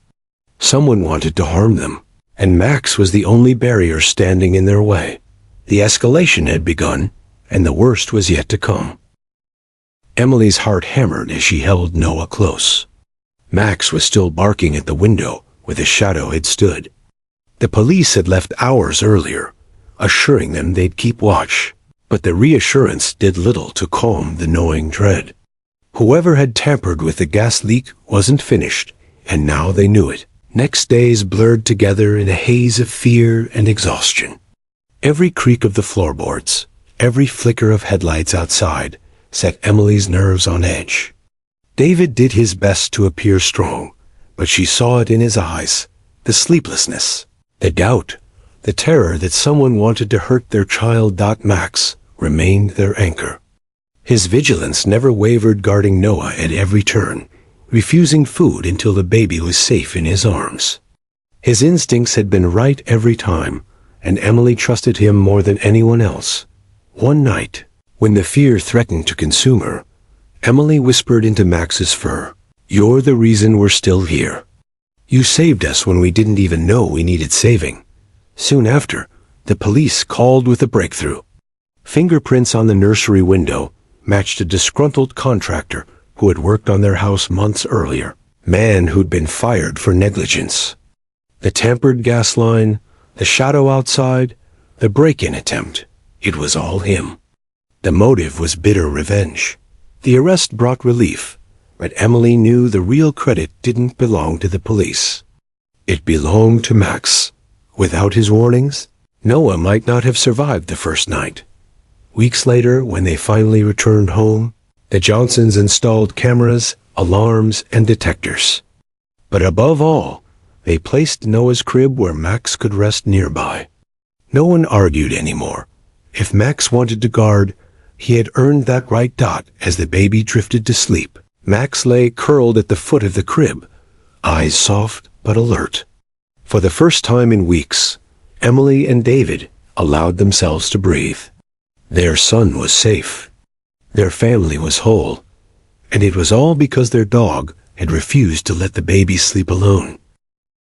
Someone wanted to harm them, and Max was the only barrier standing in their way. The escalation had begun, and the worst was yet to come. Emily's heart hammered as she held Noah close. Max was still barking at the window where the shadow had stood. The police had left hours earlier, assuring them they'd keep watch. But the reassurance did little to calm the gnawing dread. Whoever had tampered with the gas leak wasn't finished, and now they knew it. Next days blurred together in a haze of fear and exhaustion. Every creak of the floorboards, every flicker of headlights outside, set Emily's nerves on edge. David did his best to appear strong, but she saw it in his eyes, the sleeplessness, the doubt, the terror that someone wanted to hurt their child. Max remained their anchor. His vigilance never wavered, guarding Noah at every turn, refusing food until the baby was safe in his arms. His instincts had been right every time, and Emily trusted him more than anyone else. One night, when the fear threatened to consume her, Emily whispered into Max's fur, "You're the reason we're still here. You saved us when we didn't even know we needed saving." Soon after, the police called with a breakthrough. Fingerprints on the nursery window matched a disgruntled contractor who had worked on their house months earlier, man who'd been fired for negligence. The tampered gas line, the shadow outside, the break-in attempt, it was all him. The motive was bitter revenge. The arrest brought relief, but Emily knew the real credit didn't belong to the police. It belonged to Max. Without his warnings, Noah might not have survived the first night. Weeks later, when they finally returned home, the Johnsons installed cameras, alarms, and detectors. But above all, they placed Noah's crib where Max could rest nearby. No one argued anymore. If Max wanted to guard, he had earned that right. As the baby drifted to sleep, Max lay curled at the foot of the crib, eyes soft but alert. For the first time in weeks, Emily and David allowed themselves to breathe. Their son was safe. Their family was whole. And it was all because their dog had refused to let the baby sleep alone.